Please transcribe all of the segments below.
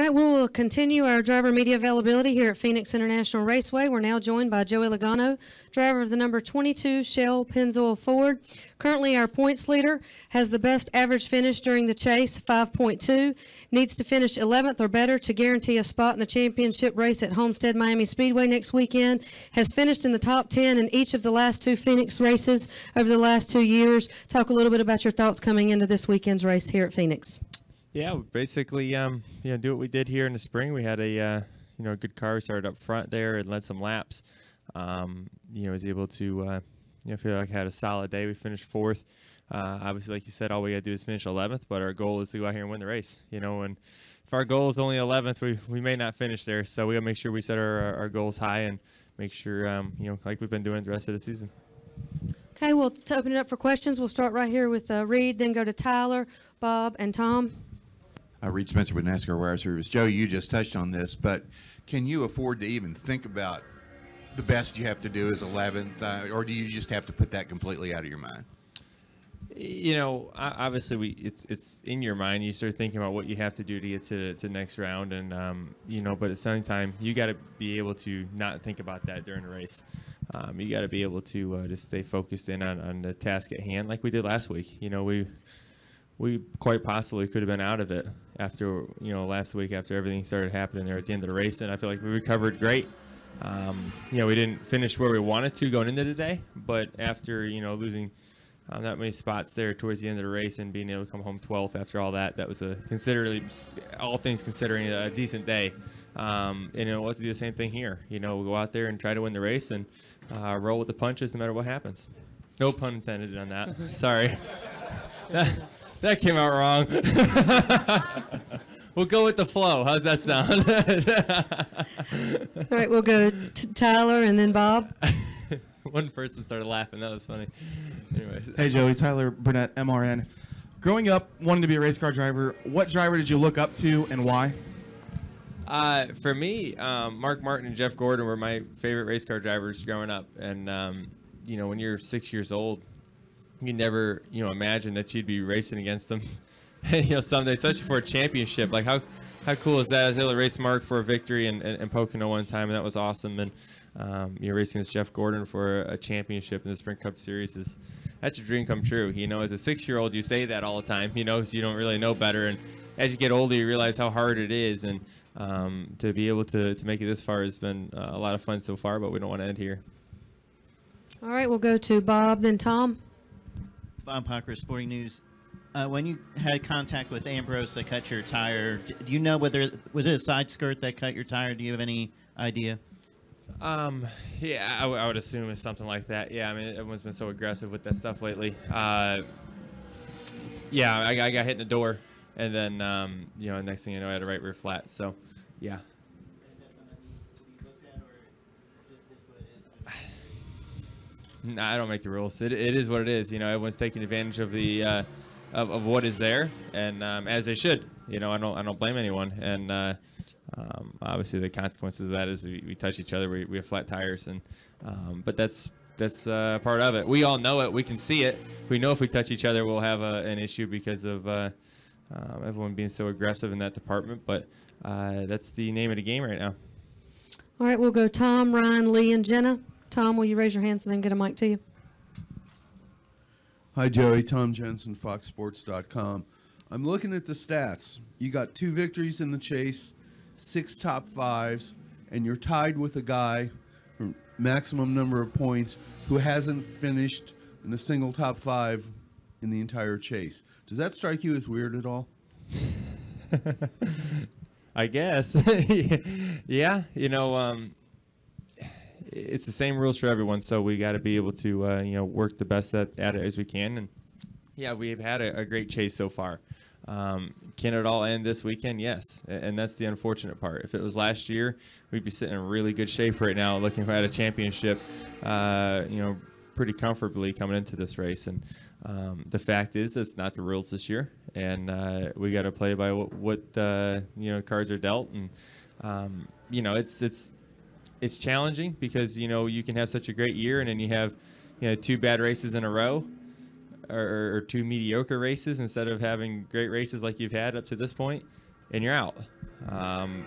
right, we'll continue our driver media availability here at Phoenix International Raceway. We're now joined by Joey Logano, driver of the number 22 Shell Pennzoil Ford. Currently, our points leader has the best average finish during the chase, 5.2. Needs to finish 11th or better to guarantee a spot in the championship race at Homestead Miami Speedway next weekend. Has finished in the top 10 in each of the last 2 Phoenix races over the last 2 years. Talk a little bit about your thoughts coming into this weekend's race here at Phoenix. Yeah, basically, do what we did here in the spring. We had a, good car. We started up front there and led some laps. Was able to, feel like I had a solid day. We finished 4th. Obviously, like you said, all we got to do is finish 11th, but our goal is to go out here and win the race. And if our goal is only 11th, we may not finish there. So we got to make sure we set our goals high and make sure, like we've been doing the rest of the season. Okay, well, to open it up for questions, we'll start right here with Reed, then go to Tyler, Bob, and Tom. Reed Spencer with NASCAR Wire Service. Joe, you just touched on this, but can you afford to even think about the best you have to do is 11th, or do you just have to put that completely out of your mind? Obviously, it's in your mind. You start thinking about what you have to do to get to the next round, and but at the same time, you got to be able to not think about that during the race. You got to be able to just stay focused in on the task at hand, like we did last week. We quite possibly could have been out of it after, last week after everything started happening there at the end of the race. And I feel like we recovered great. We didn't finish where we wanted to going into the day, but after, losing that many spots there towards the end of the race and being able to come home 12th after all that, that was all things considering, a decent day. And we'll have to do the same thing here. We'll go out there and try to win the race and roll with the punches no matter what happens. No pun intended on that. Sorry. That came out wrong. We'll go with the flow. How's that sound? All right, we'll go to Tyler and then Bob. One person started laughing. That was funny. Anyways. Hey, Joey. Tyler Burnett, MRN. Growing up, wanting to be a race car driver, what driver did you look up to and why? For me, Mark Martin and Jeff Gordon were my favorite race car drivers growing up. And, when you're 6 years old, you never, imagine that you'd be racing against them, someday, especially for a championship. Like, how cool is that? I was able to race Mark for a victory in Pocono one time, and that was awesome. And, racing with Jeff Gordon for a championship in the Sprint Cup Series that's your dream come true. As a 6-year-old, you say that all the time, because you don't really know better. And as you get older, you realize how hard it is. And to be able to make it this far has been a lot of fun so far, but we don't want to end here. All right, we'll go to Bob, then Tom. Bob Hocker, Sporting News. When you had contact with Ambrose that cut your tire, do you know whether was it a side skirt that cut your tire? Do you have any idea? Yeah, I would assume it's something like that. Yeah, I mean, everyone's been so aggressive with that stuff lately. Yeah, I got hit in the door, and then next thing you know, I had a right rear flat. So, yeah. I don't make the rules. It is what it is. Everyone's taking advantage of the of what is there, and as they should. I don't blame anyone. And obviously, the consequences of that is we touch each other. We have flat tires, and but that's part of it. We all know it. We can see it. We know if we touch each other, we'll have an issue because of everyone being so aggressive in that department. But that's the name of the game right now. All right, we'll go Tom, Ryan, Lee, and Jenna. Tom, will you raise your hand so then get a mic to you? Hi, Joey. Tom Jensen, FoxSports.com. I'm looking at the stats. You got 2 victories in the chase, 6 top 5s, and you're tied with a guy for maximum number of points who hasn't finished in a single top 5 in the entire chase. Does that strike you as weird at all? I guess. Yeah, it's the same rules for everyone, so we got to be able to work the best at it as we can. And yeah, we've had a great chase so far. Can it all end this weekend? Yes, and that's the unfortunate part. If it was last year, we'd be sitting in really good shape right now, looking at a championship, pretty comfortably coming into this race. And the fact is, it's not the rules this year, and we got to play by what cards are dealt. And it's challenging because you can have such a great year and then you have 2 bad races in a row, or 2 mediocre races instead of having great races like you've had up to this point. and you're out.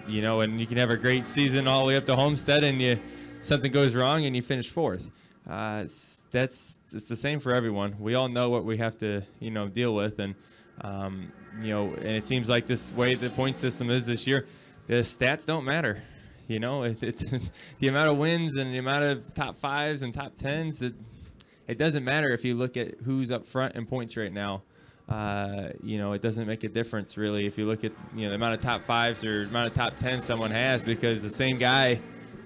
You know, and you can have a great season all the way up to Homestead, and something goes wrong and you finish fourth. It's the same for everyone. We all know what we have to, you know, deal with, and you know, and it seems like this way the point system is this year, the stats don't matter. You know, it's the amount of wins and the amount of top 5s and top 10s. It doesn't matter if you look at who's up front in points right now. You know, it doesn't make a difference really if you look at, you know, the amount of top 5s or amount of top 10s someone has, because the same guy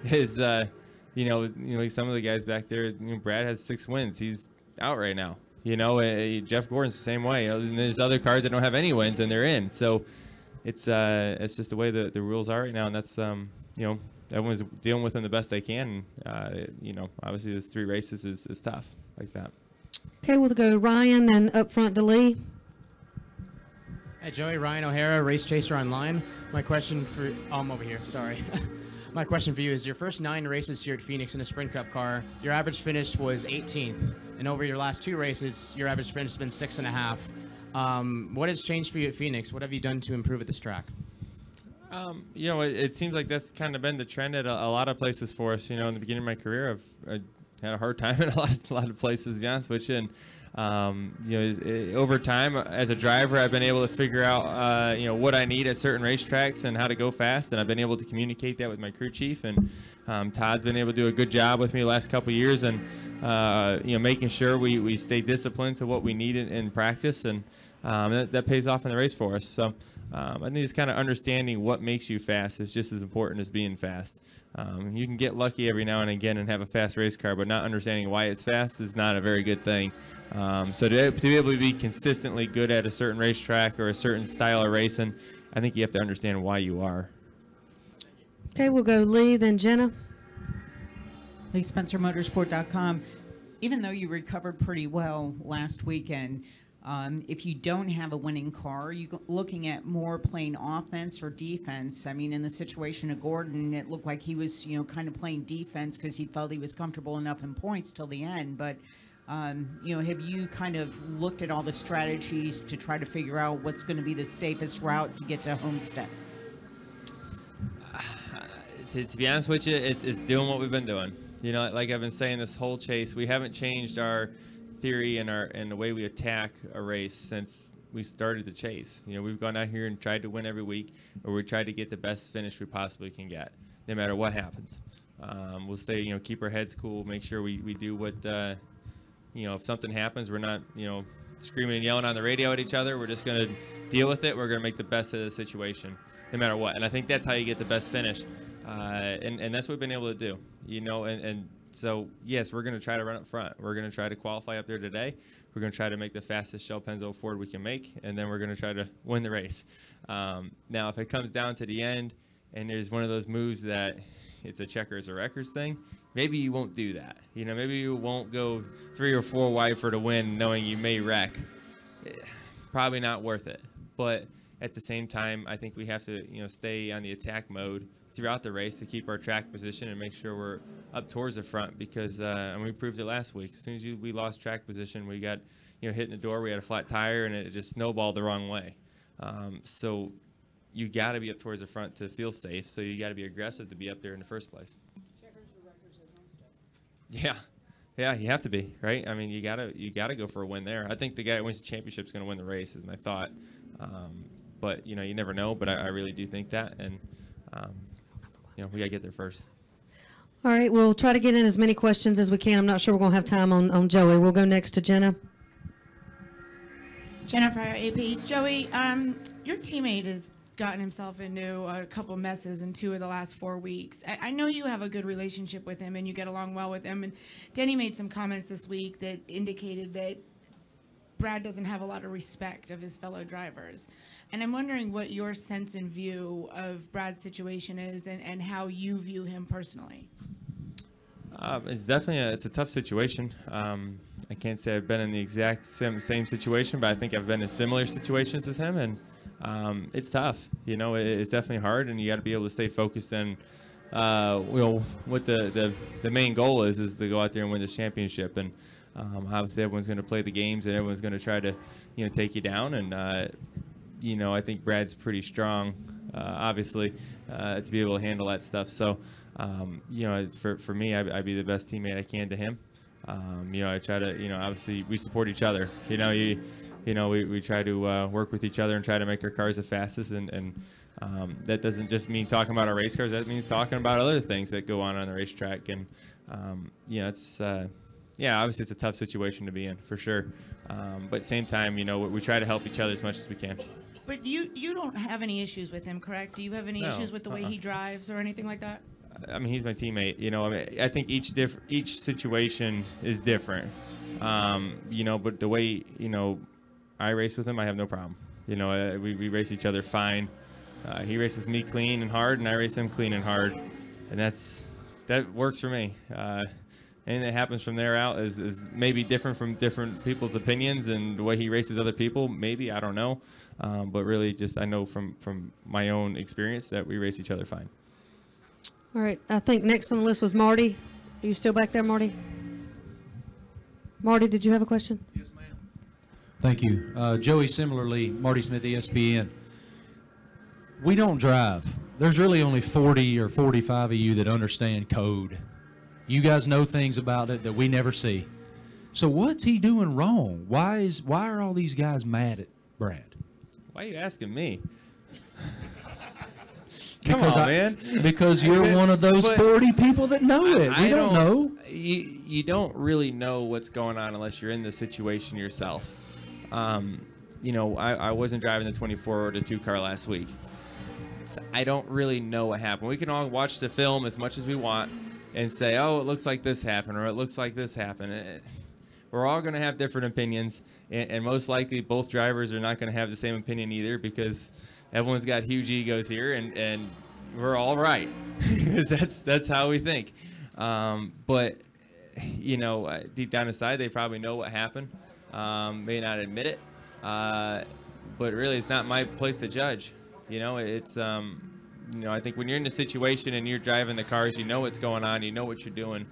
is, you know, like some of the guys back there. You know, Brad has 6 wins. He's out right now. You know, Jeff Gordon's the same way. And there's other cars that don't have any wins and they're in. So it's just the way the rules are right now, and that's you know, everyone's dealing with them the best they can. You know, obviously this 3 races is tough like that. Okay, we'll go Ryan, then up front to Lee. Hey, Joey, Ryan O'Hara, Race Chaser Online. My question for, I'm over here, sorry. My question for you is, your first 9 races here at Phoenix in a Sprint Cup car, your average finish was 18th. And over your last 2 races, your average finish has been 6.5. What has changed for you at Phoenix? What have you done to improve at this track? You know, it seems like that's kind of been the trend at a lot of places for us. You know, in the beginning of my career, I had a hard time in a lot of places, to be honest with you. And you know, over time, as a driver, I've been able to figure out you know, what I need at certain racetracks and how to go fast, and I've been able to communicate that with my crew chief. And Todd's been able to do a good job with me the last couple of years, and you know, making sure we stay disciplined to what we need in practice, and that pays off in the race for us. So I think it's kind of understanding what makes you fast is just as important as being fast. You can get lucky every now and again and have a fast race car, but not understanding why it's fast is not a very good thing. So to be able to be consistently good at a certain racetrack or a certain style of racing, I think you have to understand why you are. Okay, we'll go Lee, then Jenna. Lee Spencer, Motorsport.com. Even though you recovered pretty well last weekend, if you don't have a winning car, you looking at more playing offense or defense. I mean, in the situation of Gordon, it looked like he was, you know, kind of playing defense because he felt he was comfortable enough in points till the end. But, you know, have you kind of looked at all the strategies to try to figure out what's going to be the safest route to get to Homestead? To be honest with you, it's doing what we've been doing. You know, like I've been saying this whole chase, we haven't changed our theory and the way we attack a race since we started the chase. You know, we've gone out here and tried to win every week, or we tried to get the best finish we possibly can get, no matter what happens. We'll stay, you know, keep our heads cool, make sure we do what, you know, if something happens, we're not, you know, screaming and yelling on the radio at each other. We're just going to deal with it. We're going to make the best of the situation, no matter what. And I think that's how you get the best finish. And that's what we've been able to do, you know, and so, yes, we're going to try to run up front. We're going to try to qualify up there today. We're going to try to make the fastest Shell Pennzoil Ford we can make, and then we're going to try to win the race. Now, if it comes down to the end and there's one of those moves that it's a checkers or wreckers thing, maybe you won't do that. You know, maybe you won't go 3 or 4 wide for the win knowing you may wreck. Probably not worth it. But at the same time, I think we have to, you know, stay on the attack mode throughout the race to keep our track position and make sure we're up towards the front, because and we proved it last week. As soon as we lost track position, we got, you know, hit in the door, we had a flat tire, and it just snowballed the wrong way. So you got to be up towards the front to feel safe, so you got to be aggressive to be up there in the first place. Yeah, you have to be, right? I mean, you gotta go for a win there. I think the guy who wins the championship is going to win the race, is my thought. But you know, you never know. But I really do think that, and you know, we gotta get there first. All right, we'll try to get in as many questions as we can. I'm not sure we're going to have time on Joey. We'll go next to Jenna. Jennifer, AP. Joey, your teammate has gotten himself into a couple messes in 2 of the last 4 weeks. I know you have a good relationship with him and you get along well with him. And Denny made some comments this week that indicated that Brad doesn't have a lot of respect of his fellow drivers. And I'm wondering what your sense and view of Brad's situation is, and how you view him personally. It's definitely it's a tough situation. I can't say I've been in the exact same situation, but I think I've been in similar situations as him, and it's tough. You know, it's definitely hard, and you got to be able to stay focused on, you know, what the main goal is to go out there and win this championship. And obviously, everyone's going to play the games, and everyone's going to try to, you know, take you down. And you know, I think Brad's pretty strong, obviously, to be able to handle that stuff. So, you know, for me, I'd be the best teammate I can to him. You know, I try to, you know, obviously we support each other. You know, we try to work with each other and try to make our cars the fastest. And that doesn't just mean talking about our race cars. That means talking about other things that go on the racetrack. And, you know, it's, yeah, obviously it's a tough situation to be in, for sure. But at the same time, you know, we try to help each other as much as we can. But you don't have any issues with him, correct? Do you have any issues with the way he drives or anything like that? I mean, he's my teammate. You know, I mean, I think each situation is different. You know, but the way, you know, I race with him, I have no problem. You know, we race each other fine. He races me clean and hard, and I race him clean and hard, and that works for me. Anything that happens from there out is maybe different from different people's opinions, and the way he races other people, maybe, I don't know. But really, just I know from my own experience that we race each other fine. All right, I think next on the list was Marty. Are you still back there, Marty? Marty, did you have a question? Yes, ma'am. Thank you. Joey, similarly, Marty Smith, ESPN. We don't drive. There's really only 40 or 45 of you that understand code. You guys know things about it that we never see. So what's he doing wrong? Why are all these guys mad at Brad? Why are you asking me? Because Come on, man. Because you're one of those 40 people that know it. We don't know. You don't really know what's going on unless you're in the situation yourself. You know, I wasn't driving the 24 or the 2 car last week. So I don't really know what happened. We can all watch the film as much as we want and say, oh, it looks like this happened, or it looks like this happened. We're all going to have different opinions, and most likely both drivers are not going to have the same opinion either, because everyone's got huge egos here, and we're all right. that's how we think. But, you know, deep down inside, they probably know what happened. May not admit it, but really it's not my place to judge. You know, it's, you know, I think when you're in a situation and you're driving the cars, you know what's going on, you know what you're doing.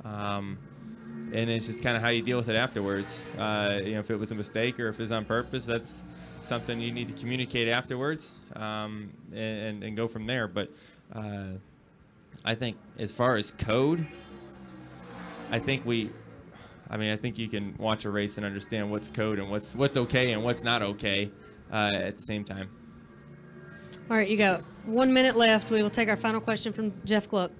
And it's just kind of how you deal with it afterwards. You know, if it was a mistake or if it's on purpose, that's something you need to communicate afterwards, and go from there. But I think as far as code, I think you can watch a race and understand what's code and what's okay and what's not okay at the same time. All right, you got 1 minute left. We will take our final question from Jeff Gluck.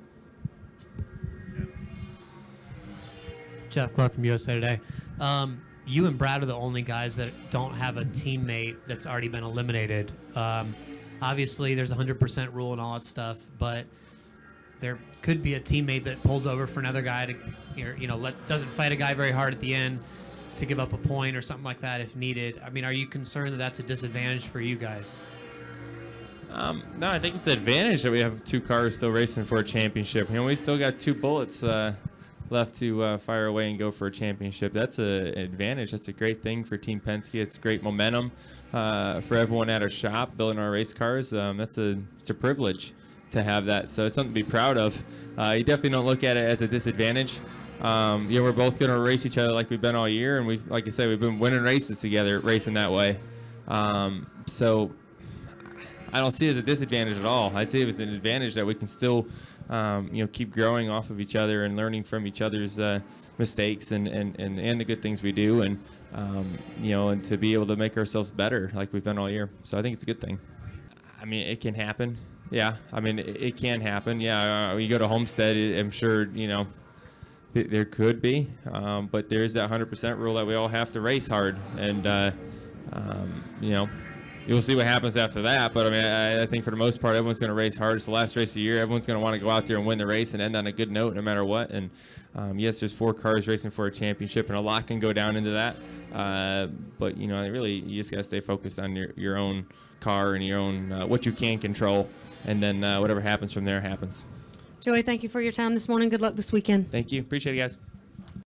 Jeff Gluck from USA Today. You and Brad are the only guys that don't have a teammate that's already been eliminated. Obviously, there's a 100% rule and all that stuff, but there could be a teammate that pulls over for another guy to, you know, doesn't fight a guy very hard at the end to give up a point or something like that if needed. I mean, are you concerned that that's a disadvantage for you guys? No, I think it's an advantage that we have 2 cars still racing for a championship. You know, we still got 2 bullets left to fire away and go for a championship. That's an advantage. That's a great thing for Team Penske. It's great momentum for everyone at our shop building our race cars. It's a privilege to have that. So it's something to be proud of. You definitely don't look at it as a disadvantage. You know, we're both going to race each other like we've been all year, and we've, like I said, we've been winning races together, racing that way. So I don't see it as a disadvantage at all. I'd say it was an advantage that we can still, you know, keep growing off of each other and learning from each other's mistakes and the good things we do, and you know, and to be able to make ourselves better like we've been all year. So I think it's a good thing. I mean, it can happen. Yeah, I mean, it can happen. Yeah, when you go to Homestead, I'm sure, you know, there could be, but there's that 100% rule that we all have to race hard, and you know, you'll see what happens after that. But I mean, I think for the most part, everyone's going to race hard. It's the last race of the year. Everyone's going to want to go out there and win the race and end on a good note, no matter what. And yes, there's 4 cars racing for a championship, and a lot can go down into that. But you know, really, you just got to stay focused on your own car and your own what you can control, and then whatever happens from there happens. Joey, thank you for your time this morning. Good luck this weekend. Thank you. Appreciate it, guys.